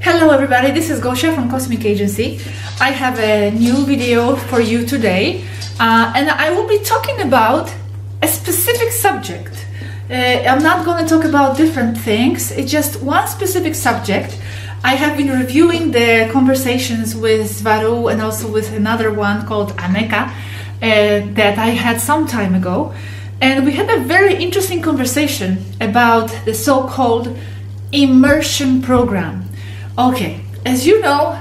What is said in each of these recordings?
Hello everybody, this is Gosha from Cosmic Agency. I have a new video for you today and I will be talking about a specific subject. I'm not going to talk about different things, it's just one specific subject. I have been reviewing the conversations with Swaruu and also with another one called Aneka that I had some time ago, and we had a very interesting conversation about the so-called Immersion program. Okay, as you know,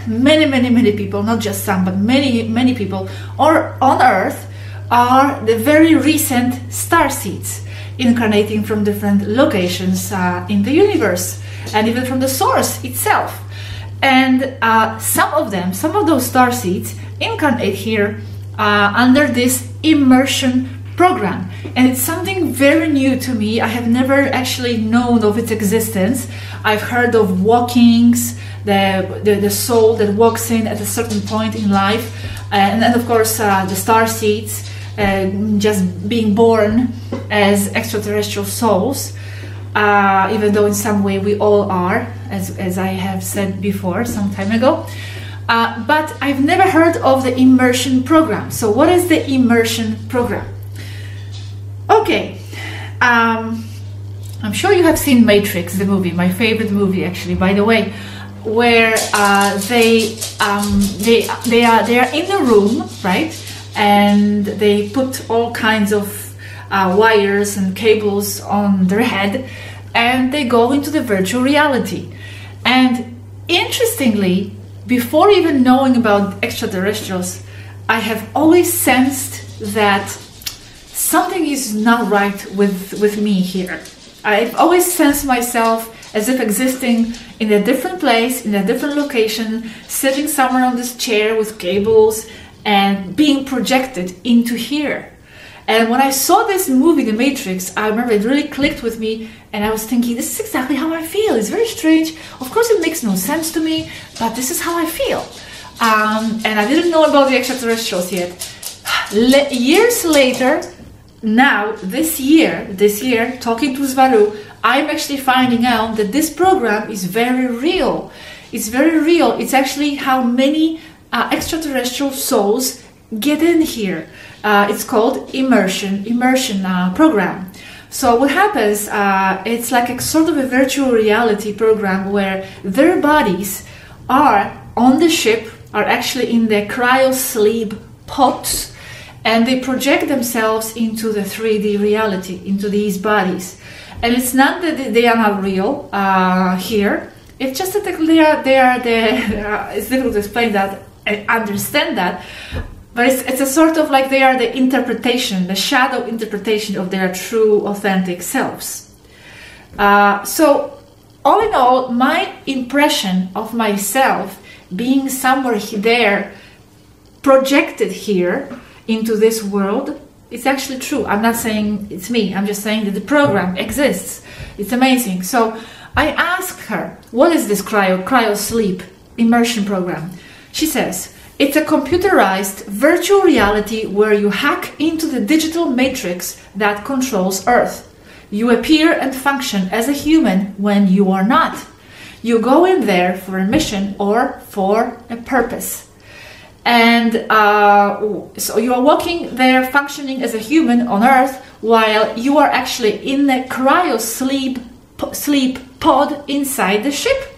many people, not just some, but many people on Earth are the very recent Starseeds, incarnating from different locations in the universe and even from the source itself. And some of those Starseeds incarnate here under this Immersion program, and it's something very new to me. I have never actually known of its existence. I've heard of walkings, the soul that walks in at a certain point in life, and then of course the Starseeds just being born as extraterrestrial souls, even though in some way we all are, as I have said before some time ago. But I've never heard of the Immersion program. So what is the Immersion program? Okay, I'm sure you have seen Matrix, the movie, my favorite movie actually, by the way, where they are in a room, right? And they put all kinds of wires and cables on their head, and they go into the virtual reality. And interestingly, before even knowing about extraterrestrials, I have always sensed that something is not right with me here. I've always sensed myself as if existing in a different place, in a different location, sitting somewhere on this chair with cables and being projected into here. And when I saw this movie, The Matrix, I remember it really clicked with me, and I was thinking, this is exactly how I feel. It's very strange. Of course, it makes no sense to me, but this is how I feel. And I didn't know about the extraterrestrials yet. Years later, now, this year, talking to Swaruu, I'm actually finding out that this program is very real. It's very real. It's actually how many extraterrestrial souls get in here. It's called Immersion program. So what happens, it's like a sort of a virtual reality program where their bodies are on the ship, are actually in the cryo-sleep pods, and they project themselves into the 3D reality, into these bodies. And it's not that they are not real here. It's just that it's difficult to explain that, I understand that, but it's a sort of like they are the interpretation, the shadow interpretation of their true, authentic selves. So, all in all, my impression of myself being somewhere there, projected here, into this world, it's actually true. I'm not saying it's me, I'm just saying that the program exists. It's amazing. So I asked her, what is this cryo sleep immersion program? She says, it's a computerized virtual reality where you hack into the digital matrix that controls Earth. You appear and function as a human when you are not. You go in there for a mission or for a purpose. And so you are walking there, functioning as a human on Earth, while you are actually in the cryo sleep pod inside the ship.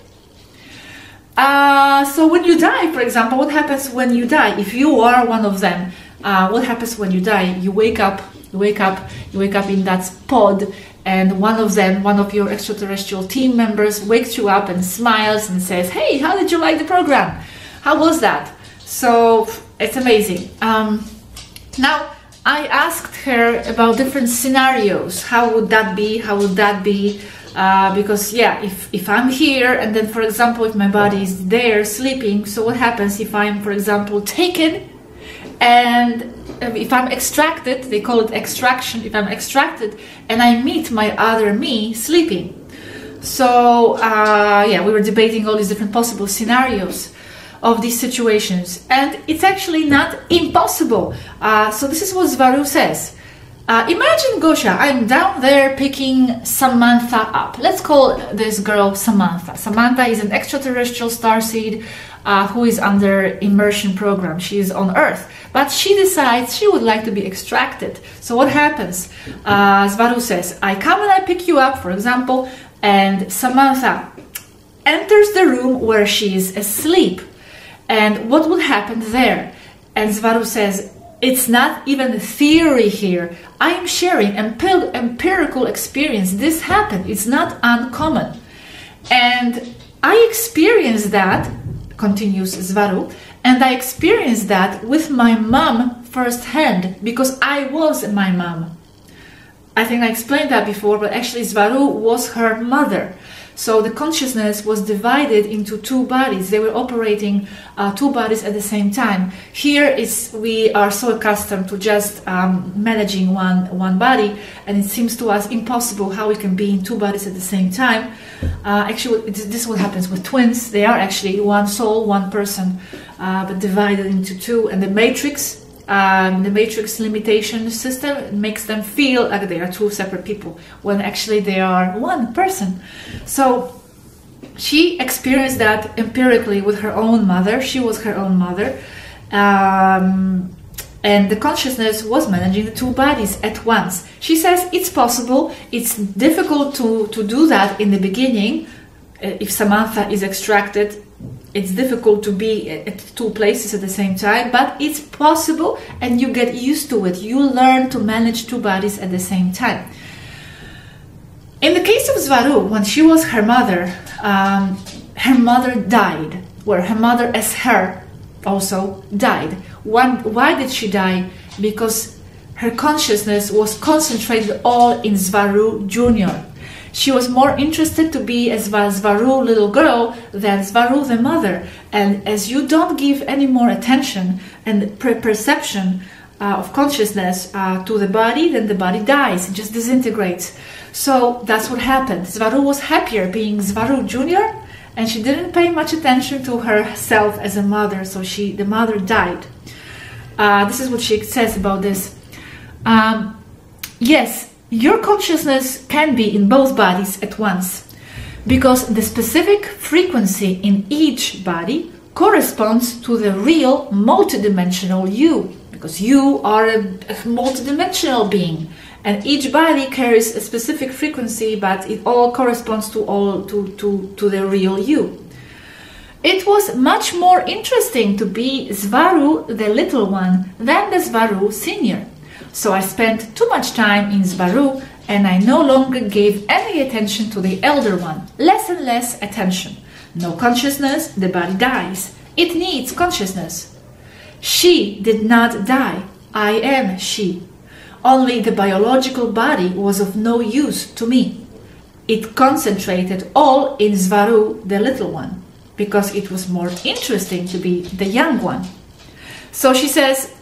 So when you die, for example, what happens when you die? If you are one of them, what happens when you die? You wake up in that pod, and one of your extraterrestrial team members wakes you up and smiles and says, "Hey, how did you like the program? How was that?" So it's amazing. Now I asked her about different scenarios. How would that be? How would that be? Because yeah, if I'm here and then, for example, if my body is there sleeping, so what happens if I'm, for example, taken and if I'm extracted, they call it extraction, if I'm extracted and I meet my other me sleeping. So yeah, we were debating all these different possible scenarios of these situations, and it's actually not impossible. So this is what Swaruu says. Imagine, Gosha, I'm down there picking Samantha up. Let's call this girl Samantha. Samantha is an extraterrestrial starseed who is under Immersion program. She is on Earth, but she decides she would like to be extracted. So what happens? Swaruu says, I come and I pick you up, for example, and Samantha enters the room where she is asleep. And what would happen there? And Swaruu says, it's not even a theory here. I am sharing empirical experience. This happened. It's not uncommon. And I experienced that, continues Swaruu, and I experienced that with my mom firsthand because I was my mom. I think I explained that before, but actually Swaruu was her mother. So the consciousness was divided into two bodies. They were operating two bodies at the same time. Here we are so accustomed to just managing one body, and it seems to us impossible how we can be in two bodies at the same time. Actually, this is what happens with twins. They are actually one soul, one person, but divided into two. And the matrix limitation system makes them feel like they are two separate people when actually they are one person. So she experienced that empirically with her own mother. She was her own mother, and the consciousness was managing the two bodies at once. She says it's possible. It's difficult to do that in the beginning. If Samantha is extracted, it's difficult to be at two places at the same time, but it's possible and you get used to it. You learn to manage two bodies at the same time. In the case of Swaruu, when she was her mother died, where her mother as her also died. Why did she die? Because her consciousness was concentrated all in Swaruu Jr. She was more interested to be as Swaruu little girl than Swaruu the mother. And as you don't give any more attention and perception of consciousness to the body, then the body dies, it just disintegrates. So that's what happened. Swaruu was happier being Swaruu Jr. and she didn't pay much attention to herself as a mother, so the mother died. This is what she says about this. Yes, your consciousness can be in both bodies at once, because the specific frequency in each body corresponds to the real multidimensional you, because you are a multidimensional being, and each body carries a specific frequency, but it all corresponds to the real you. It was much more interesting to be Swaruu the little one than the Swaruu senior. So I spent too much time in Swaruu and I no longer gave any attention to the elder one. Less and less attention. No consciousness, the body dies. It needs consciousness. She did not die. I am she. Only the biological body was of no use to me. It concentrated all in Swaruu the little one, because it was more interesting to be the young one. So she says,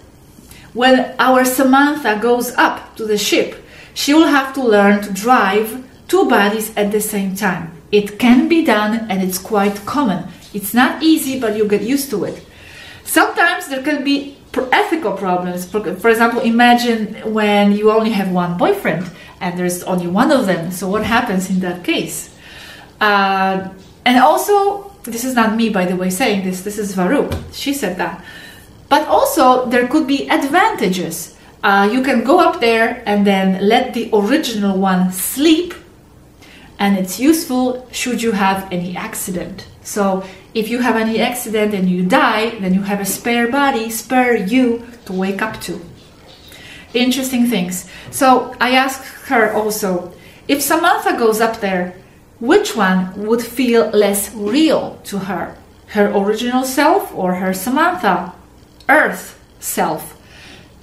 when our Samantha goes up to the ship, she will have to learn to drive two bodies at the same time. It can be done and it's quite common. It's not easy, but you get used to it. Sometimes there can be ethical problems. For example, imagine when you only have one boyfriend and there's only one of them. So what happens in that case? And also, this is not me, by the way, saying this. This is Swaruu. She said that. But also, there could be advantages. You can go up there and then let the original one sleep, and it's useful should you have any accident. So if you have any accident and you die, then you have a spare body, spare you to wake up to. Interesting things. So I asked her also, if Samantha goes up there, which one would feel less real to her? Her original self or her Samantha Earth self?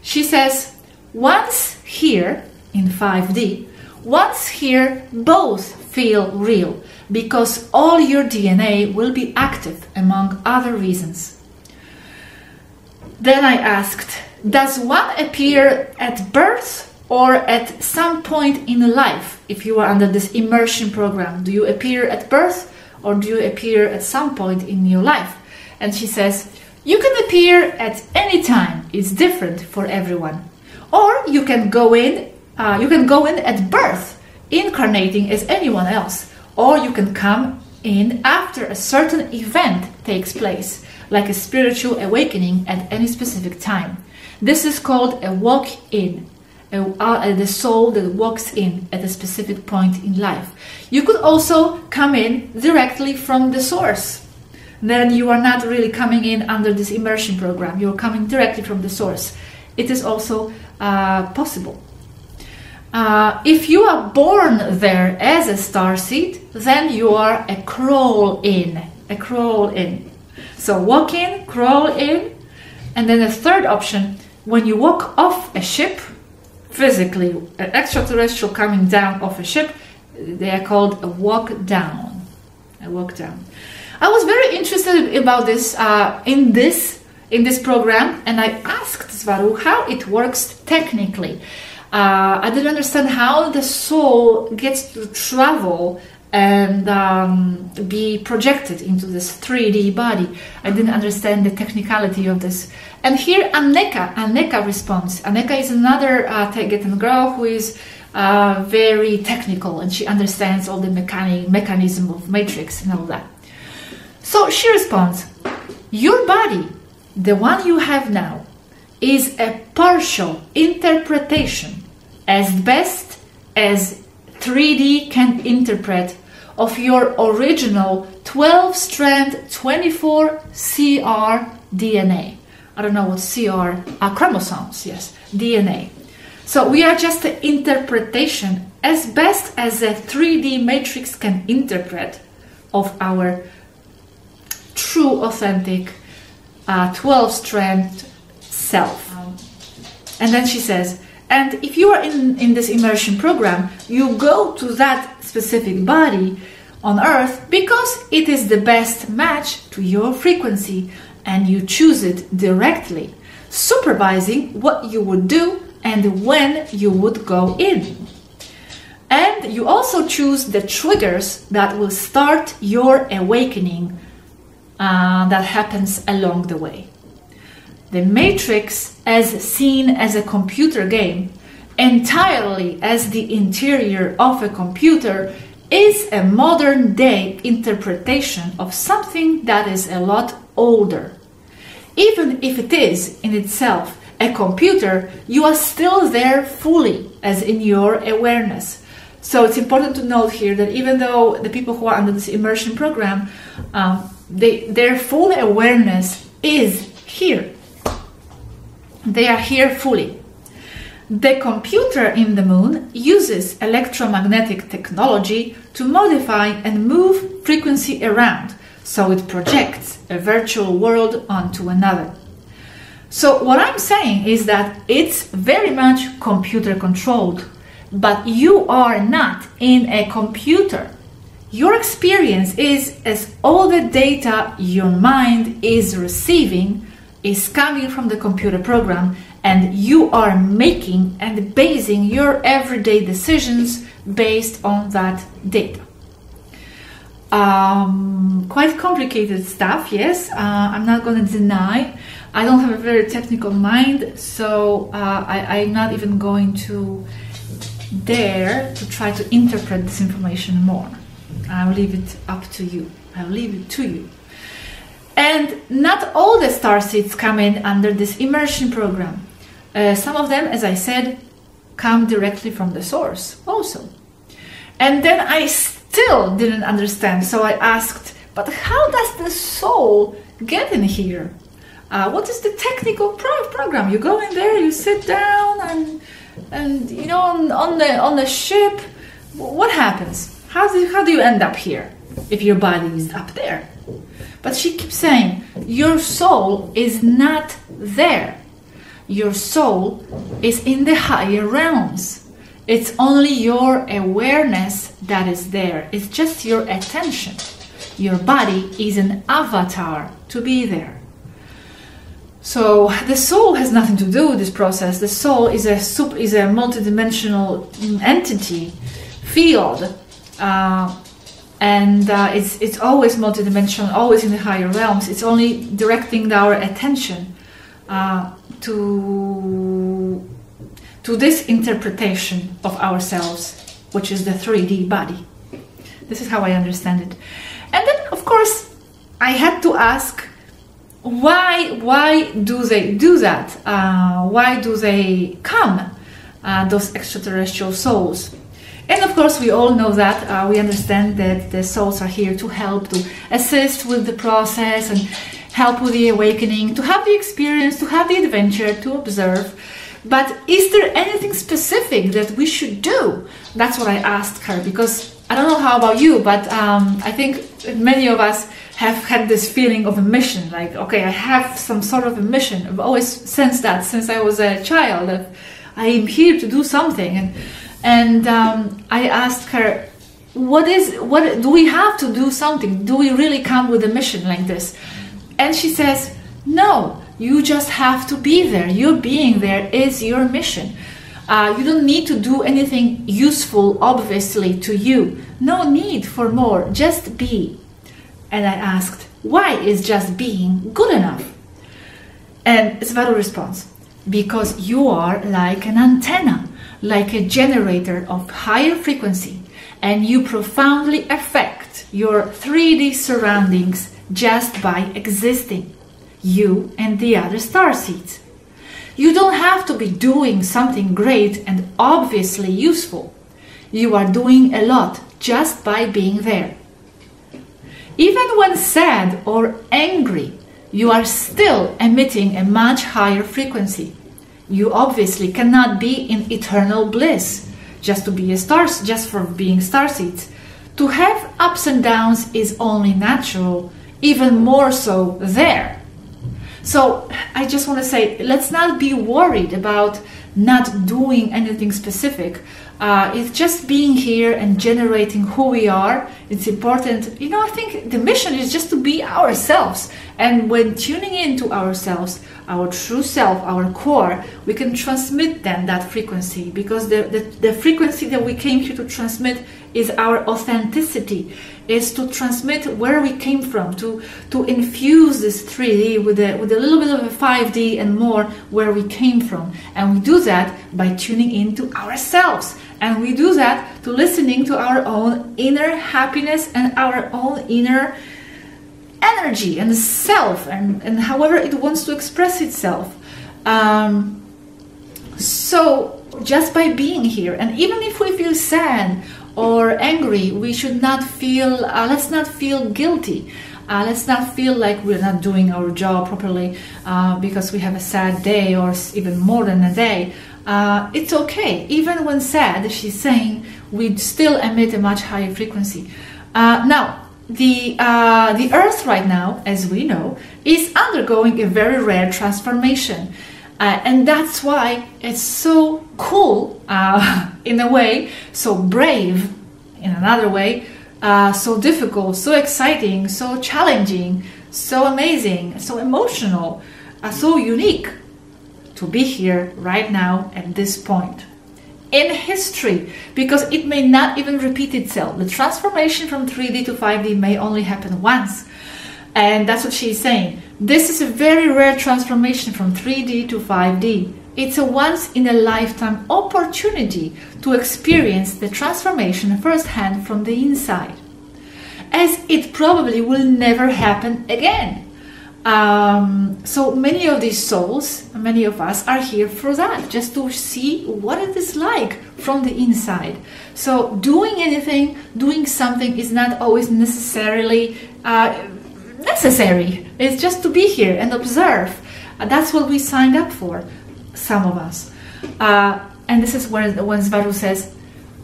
She says, once here in 5D, once here both feel real, because all your DNA will be active, among other reasons. Then I asked, does one appear at birth or at some point in life? If you are under this immersion program, do you appear at birth or do you appear at some point in your life? And she says, you can appear at any time. It's different for everyone. Or you can go in you can go in at birth, incarnating as anyone else, or you can come in after a certain event takes place, like a spiritual awakening at any specific time. This is called a walk-in, the soul that walks in at a specific point in life. You could also come in directly from the source. Then you are not really coming in under this immersion program. You're coming directly from the source. It is also possible. If you are born there as a starseed, then you are a crawl in. So walk in, crawl in, and then a third option, when you walk off a ship, physically, an extraterrestrial coming down off a ship, they are called a walk down. A walk down. I was very interested about this in this program, and I asked Swaruu how it works technically. I didn't understand how the soul gets to travel and be projected into this 3D body. I didn't understand the technicality of this. And here Anneka responds. Anneka is another Taygetan girl who is very technical, and she understands all the mechanism of matrix and all that. So she responds, your body, the one you have now, is a partial interpretation, as best as 3D can interpret, of your original 12-strand 24 CR DNA. I don't know what CR are, chromosomes, yes, DNA. So we are just an interpretation, as best as a 3D matrix can interpret, of our true, authentic 12-strand self. And then she says, and if you are in this immersion program, you go to that specific body on Earth because it is the best match to your frequency, and you choose it directly, supervising what you would do and when you would go in. And you also choose the triggers that will start your awakening that happens along the way. The Matrix, as seen as a computer game, entirely as the interior of a computer, is a modern day interpretation of something that is a lot older. Even if it is in itself a computer, you are still there fully, as in your awareness. So it's important to note here that even though the people who are under this immersion program, their full awareness is here. They are here fully. The computer in the moon uses electromagnetic technology to modify and move frequency around, so it projects a virtual world onto another. So what I'm saying is that it's very much computer controlled, but you are not in a computer. Your experience is as all the data your mind is receiving is coming from the computer program, and you are making and basing your everyday decisions based on that data. Quite complicated stuff, yes. I'm not going to deny. I don't have a very technical mind, so I'm not even going to dare to try to interpret this information more. I'll leave it up to you. I'll leave it to you. And not all the starseeds come in under this immersion program. Some of them, as I said, come directly from the source also. And then I still didn't understand, so I asked, but how does the soul get in here? What is the technical program? You go in there, you sit down, and you know, on the ship, what happens? How do you end up here if your body is up there? But she keeps saying, your soul is not there. Your soul is in the higher realms. It's only your awareness that is there. It's just your attention. Your body is an avatar to be there. So the soul has nothing to do with this process. The soul is a multidimensional entity, field, and it's always multidimensional, always in the higher realms. It's only directing our attention to to this interpretation of ourselves, which is the 3D body. This is how I understand it. And then, of course, I had to ask, why do they do that? Why do they come, those extraterrestrial souls? And of course, we all know that, we understand that the souls are here to help, to assist with the process and help with the awakening, to have the experience, to have the adventure, to observe. But is there anything specific that we should do? That's what I asked her, because I don't know how about you, but I think many of us have had this feeling of a mission, like, okay, I have some sort of a mission. I've always sensed that since I was a child, that I am here to do something. And I asked her, what do we have to do something? Do we really come with a mission like this? And she says, no, you just have to be there. Your being there is your mission. You don't need to do anything useful, obviously, to you. No need for more, just be. And I asked, why is just being good enough? And Swaruu responds, because you are like an antenna, like a generator of higher frequency, and you profoundly affect your 3D surroundings just by existing, you and the other starseeds. You don't have to be doing something great and obviously useful. You are doing a lot just by being there. Even when sad or angry, you are still emitting a much higher frequency. You obviously cannot be in eternal bliss just to be a star, just for being starseeds. To have ups and downs is only natural, even more so there. So I just want to say, let's not be worried about not doing anything specific. It's just being here and generating who we are. It's important. You know, I think the mission is just to be ourselves. And when tuning into ourselves, our true self, our core, we can transmit then that frequency, because the frequency that we came here to transmit is our authenticity, is to transmit where we came from, to infuse this 3D with a little bit of a 5D and more where we came from. And we do that by tuning into ourselves. And we do that to listening to our own inner happiness and our own inner energy and self, and however it wants to express itself. So just by being here, and even if we feel sad or angry, we should not feel, let's not feel guilty. Let's not feel like we're not doing our job properly because we have a sad day, or even more than a day. It's okay. Even when sad, she's saying, we still emit a much higher frequency. Now, the Earth right now, as we know, is undergoing a very rare transformation. And that's why it's so cool, in a way, so brave in another way, so difficult, so exciting, so challenging, so amazing, so emotional, so unique to be here right now at this point in history, because it may not even repeat itself. The transformation from 3D to 5D may only happen once. And that's what she's saying. This is a very rare transformation from 3D to 5D. It's a once-in-a-lifetime opportunity to experience the transformation firsthand from the inside, as it probably will never happen again. So many of these souls, many of us are here for that, just to see what it is like from the inside. So doing anything, doing something is not always necessarily necessary. It's just to be here and observe. That's what we signed up for, some of us. And this is when Swaruu says,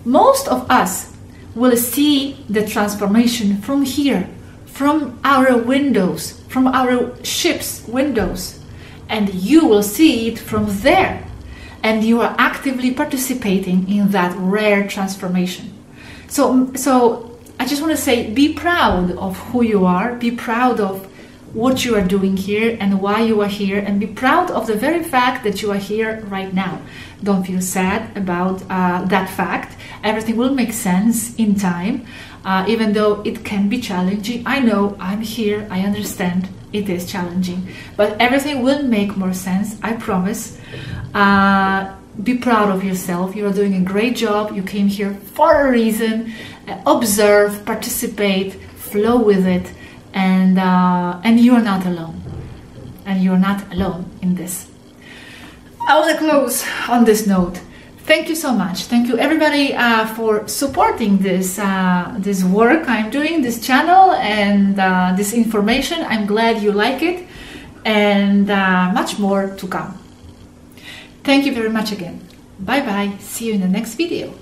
most of us will see the transformation from here, from our windows, from our ship's windows, and you will see it from there, and you are actively participating in that rare transformation. So I just want to say, be proud of who you are, be proud of what you are doing here and why you are here, and be proud of the very fact that you are here right now. Don't feel sad about that fact. Everything will make sense in time. Even though it can be challenging. I know, I'm here, I understand, it is challenging, but everything will make more sense, I promise. be proud of yourself. You are doing a great job. You came here for a reason. Observe, participate, flow with it, and you are not alone. And you are not alone in this. I want to close on this note. Thank you so much. Thank you everybody for supporting this this work I'm doing, this channel, and this information. I'm glad you like it, and much more to come. Thank you very much again. Bye bye. See you in the next video.